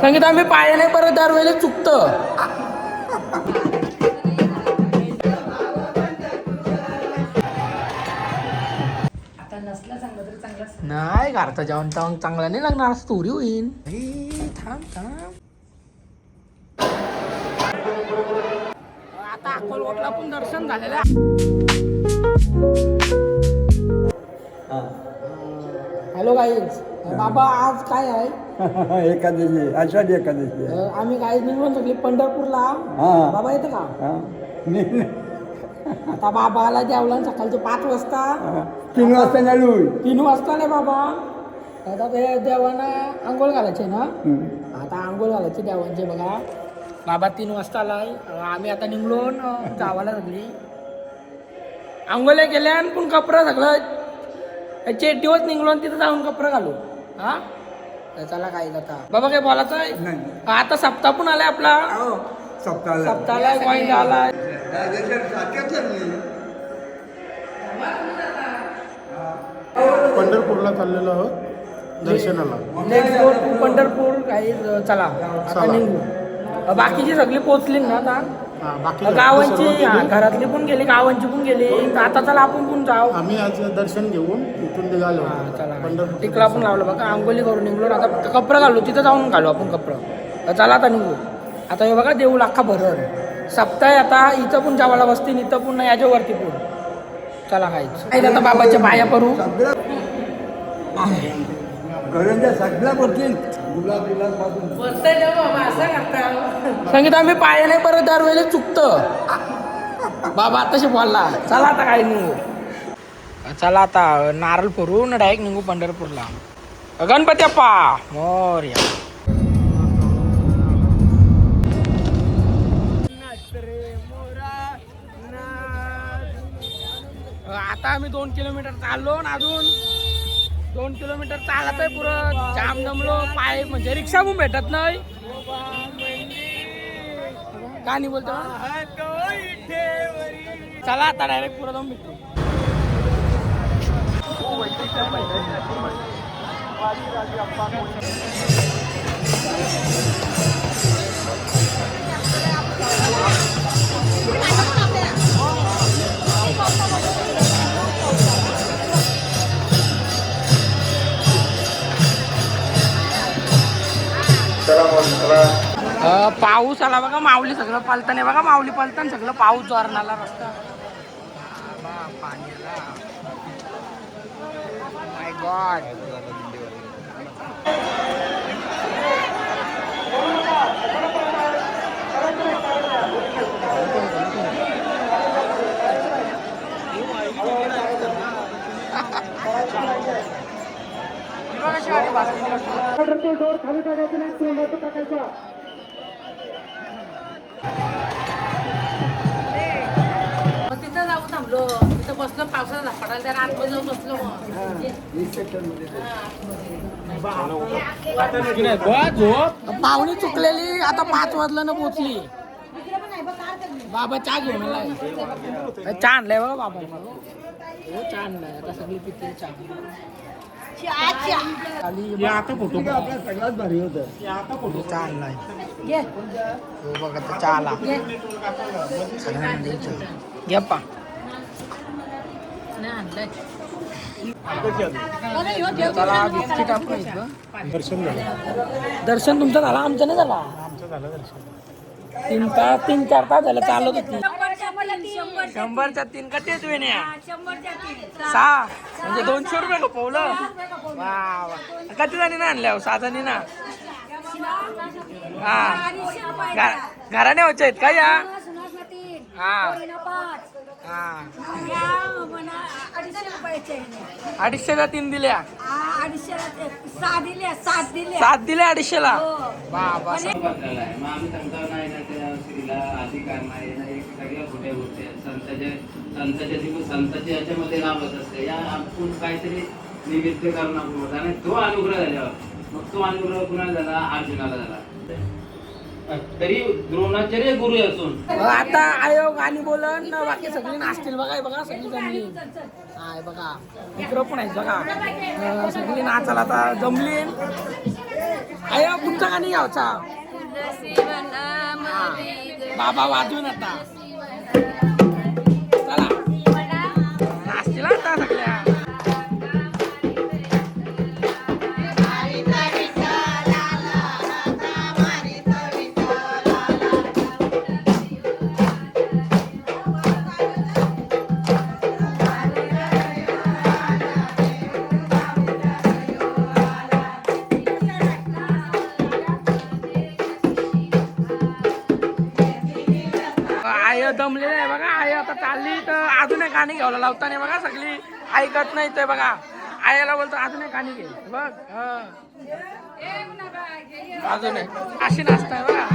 संगीत आम्ही पायाने परत दरवेळेला चुकतो. नाही घरचा जेवण जेवण चांगला नाही लागणार, स्टोरी होईल. थांब थांब, आता अक्कलकोटला पण दर्शन झालेलं आहे. हॅलो गाईज, बाबा आज काय आहे? एकादशी, आषाढी एकादशी. आम्ही गाईज निघून सगळी पंढरपूरला. बाबा येते का? आता बाबाला जेवला सकाळचे 5 वाजता. 3 वाजता निघू. 3 वाजता नाही बाबा, आता ते देवांना आंघोळ घालायचे ना. आता आंघोळ घालायचे देवांचे बघा. बाबा 3 वाजता आलाय. आम्ही आता निघलो गावाला सगळी आंघोळ्या केल्या आणि पण कपडा सगळं चेट्टीवर निघलो आणि तिथं जाऊन कपडा घालू. हा चला काय आता बाबा काय बोलायचं आहे? आता सप्ताह पण आलाय आपला. सप्ताहाला कॉईन आलाय. पंढरपूरला चाललेलो आहोत दर्शनाला. Next road to Pandharpur. काही चला आता निघू. बाकीची सगळी पोचली ना आता. गावांची घरातली पण गेली, गावांची पण गेली. आता चला आपण पण जाऊ. आम्ही आज दर्शन घेऊन इथून निघालो. चला टिकला पण लावलं बघा. आंघोळी करून निघलो. आता कपडा घालू, तिथं जाऊन घालू आपण कपडा. चला आता निघू. आता हे बघा देऊ लाखा भरर सप्ताह. आता इथं पण जावाला वस्ती, इथं पण नाही, याच्यावरती पण. चला काय आता बाबाच्या पाया पडू. सगळ्या पडतील. संगीत आम्ही पायाने परत दरवेळेला चुकतो. बाबा आताशी बोलला. चला आता काय निघू. चला आता नारळ फोडून डायरेक्ट निघू पंढरपूरला. गणपती अप्पा मोरया. आता आम्ही 2 किलोमीटर चाललो आणि अजून 2 किलोमीटर चालत आहे. पुरं जाम दमलो. पाय म्हणजे रिक्षा पण भेटत नाही. का नाही बोलतो. चला आता डायरेक्ट पुरं जाऊन भेटतो. पाऊस आला बघा. माऊली सगळं पालताना बघा. माऊली पालताना सगळं पाऊस जोरान आला. रस्ता पाणी आला. माय गॉड. डोर खाली टाकायचं नाही, तोंडात टाकायचा. तिथं जाऊ थांबलो. तिथं बसलो. पावसाचा झपाटाला त्या आतमध्ये जाऊन बसलो. पाहुणी चुकलेली. आता 5 वाजला ना पोचली. बाबा चहा घेऊन आलाय. चहा आणलाय बघा बाबा. हो चहा आणलाय. आता सगळी पिते चहा. आता फोटो सगळ्यात भारी होतं. चहा आणलाय. हो बघा तर चहा आला. सगळ्यांना द्यायचं. घ्या पा. चला बिस्किट आपण इथं. दर्शन झालं. दर्शन तुमचं झालं, आमचं नाही झाला. आमचं झालं दर्शन. 3-4 तास झालं चालत होती. 100च्या 3 का तेच वेण्या 100च्या 3. 6 म्हणजे 200 रुपये खपवलं. वा वा. किती जणी ना आणल्या? 6 जणी ना. हा घराने व्हायच्या आहेत का या? हा हा 250च्या 3 दिल्या. 7 दिल्या. 7 दिल्या 250ला. बाबा संताच्या याच्यामध्ये लाभत असते. या आपण काहीतरी निमित्त करून आपण आणि तो अनुग्रह झाल्यावर मग तो अनुग्रह कुणाला झाला? अर्जुनाला झाला. तरी द्रोणाचार्य गुरु असून आता आयोग आणि बोलन बाकी सगळी नाचतील बघा. बघा सगळी जमली. हाय बघा इकडं पण आहेत बघा. सगळी नाचायला आता जमली. आय तुमचा गाणी घ्यावचा बाबा वाजून आता चला नाचतील आता सगळ्या आय दमलेलं आहे बघा. आई आता चालली तर अजून एक गाणी घ्यायला लावताना बघा सगळी ऐकत नाही ते बघा. आईला बोलतो अजून एक गाणी घे बघ. अजून एक अशी नाचताय बघा.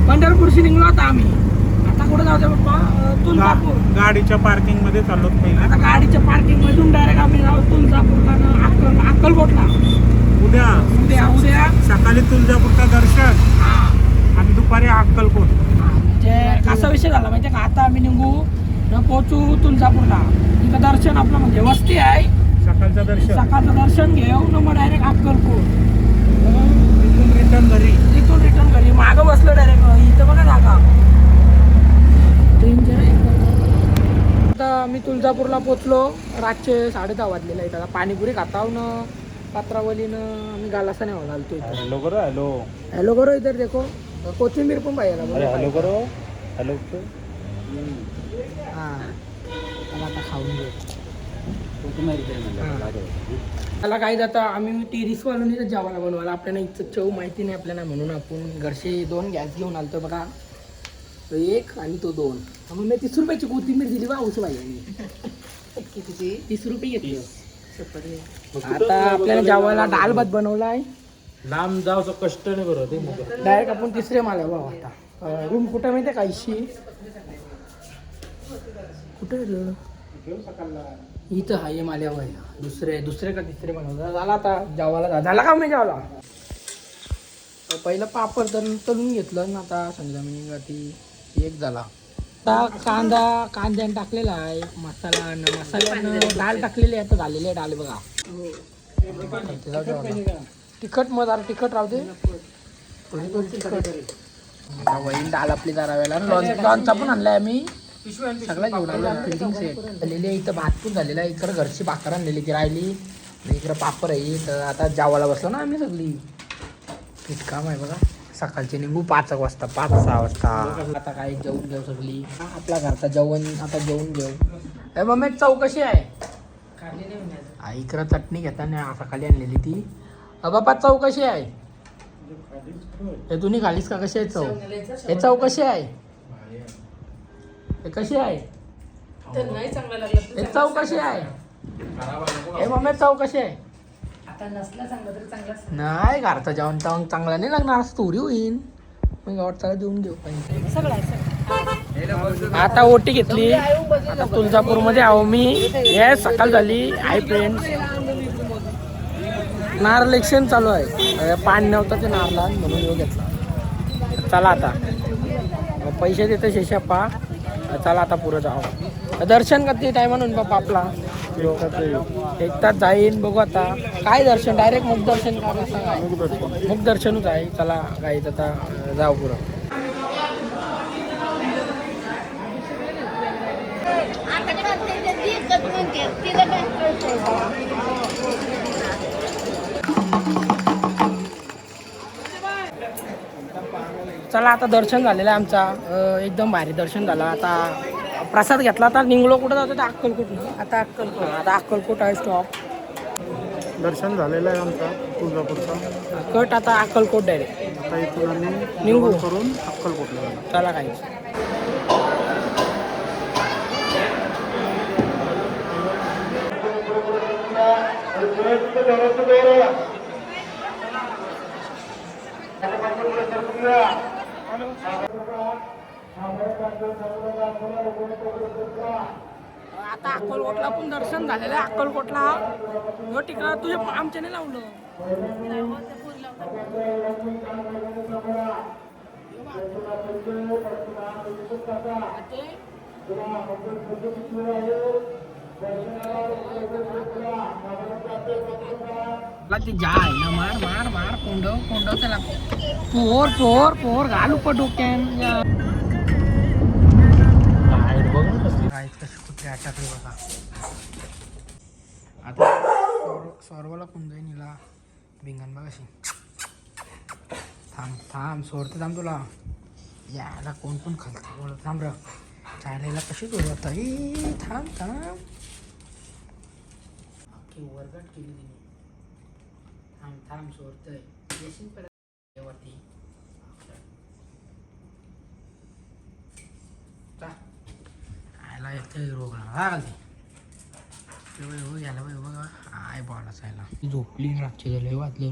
पंढरपूरशी निघलो आता आम्ही. आता कुठे जाऊ पप्पा? तुळजापूर. गाडीच्या पार्किंग मध्ये चाललो पहिले. आता गाडीच्या पार्किंग मधून डायरेक्ट आम्ही जाऊ तुळजापूरला अक्कलकोटला. उद्या उद्या उद्या सकाळी तुळजापूरचं दर्शन आणि दुपारी अक्कलकोट. म्हणजे कसा विषय झाला माहितीये का? आता आम्ही निघू न पोहोचू तुळजापूरला. तिथं दर्शन आपलं म्हणजे वस्ती आहे. सकाळचं दर्शन घेऊ न मग डायरेक्ट अक्कलकोट. इथून रिटर्न घरी मागं बसलो डायरेक्ट. इथं बघा जागा आता आम्ही तुळजापूरला पोचलो. रातचे 10:30 वाजलेला आहे. आता पाणीपुरी खातावनं पात्रावलीनं आम्ही गालासाने घालतो. हॅलो करो. हॅलो हॅलो करो. इधर देखो कोथिंबीर पण पाहिजे. हॅलो करो. हॅलो हां आता खाऊन घेऊ. त्याला काय जाता आम्ही टेरिसवालोनी तर जेवायला बनवायला. आपल्याला इथं चव माहिती नाही आपल्याला म्हणून आपण घरचे 2 गॅस घेऊन आलतो बघा. तो 1 आणि तो 2. मग मी 30 रुपयाची कोथिंबीर दिली बा उशी भाई. कितीची 30 रुपये घेतली. शपथ. आता आपल्याला जेवायला डाळ भात बनवलाय. लांब जावचं कष्ट नाही करत ते मग. डायरेक्ट आपण तिसरे माले बाबा आता. रूम कुठे माहिती का इशी कुठे इथं हाय माल्यावर दुसरे का तिसरे बनवलं. झाला आता जेवायला झाला का मी जेवायला. पहिलं पापड तळून घेतलं ना. आता समजा मी ती 1 झाला. आता कांद्याने टाकलेला आहे. मसाल्यानं डाळ टाकलेली आहे. आता झालेली आहे डाळ बघा. तिखट मग जरा तिखट राहते. थोडी तिखट. वहील डाळ आपली जराव्याला. लॉनचा पण आणलाय आम्ही. सगळं घेऊन आलो. फिल्डिंग सेट झालेली आहे. इथं भात पण झालेला आहे. इकडं घरची भाकर आणलेली ती राहिली. इकडं पापड आहे. तर आता जेवायला बसलो ना आम्ही सगळी. काम आहे बघा. सकाळचे निघू 5 वाजता 5-6 वाजता. आता काय जेवून घेऊ सगळी. आपला घरचा जेवण आता जेवून घेऊ. मम्मी चव कशी आहे. इकडं चटणी घेताना सकाळी आणलेली ती. बाबा चव कशी आहे. हे तुम्ही खालीस का. कशी आहे चव. हे चव कशी आहे. हे कशी आहे. तर नाही चांगलं लागलं. हे चव कशी आहे. हे मम्मी चव कशी आहे. आता नसला चांगलं तरी चांगला. नाही घरचा जेवण चांगला नाही लागणार. स्टोरी होईल. मग गावात देऊन घेऊ आता ओटी घेतली. आता तुळजापूरमध्ये आहो मी. हे सकाळ झाली. Hi friends. नारळ इलेक्शन चालू आहे. पाणी नव्हतं ते नारळा म्हणून येऊ घेतला. चला आता पैसे देते शेषप्पा. चला आता पुढं जाऊ. दर्शन करते टायमानं बाप्पा आपला 1 तास जाईन. बघू आता काय दर्शन. डायरेक्ट मुख दर्शन का कसं काय. मुख दर्शनच आहे. चला काही आता जाऊ पुढं. चला आता दर्शन झालेलं आहे आमचा. एकदम भारी दर्शन झालं. आता प्रसाद घेतला. आता निघलो कुठं जातो. अक्कलकोट. आता अक्कलकोट आहे स्टॉप. दर्शन झालेलं आहे आमचा तुळजापूरचा. कट आता अक्कलकोट डायरेक्ट. आता इथून आम्ही निघू करून अक्कलकोटला जाणार. चला काही. आता अक्कलकोटला पण दर्शन झालेलं आहे. अक्कलकोटला तिकडं तुझ्या आमच्या नाही लावलं. ती जा आहे ना. मार कोंडव त्याला. पोर घालू पण डोक्यान. कशी कुठे अटकली बघा. आता सौरवाला कोण जाईन हिला. भिंगण बघ अशी. थांब सोडते. थांब तुला. याला कोण खालतं. थांब र. चायला कशी जोड आता. थांब वर्गात केली तिने. थांब सोडतंय. येशील परत वरती. आयला येतं रोग घालते. घ्यायला बघा. आय बॉल असायला झोपली. रातची लय वाजले.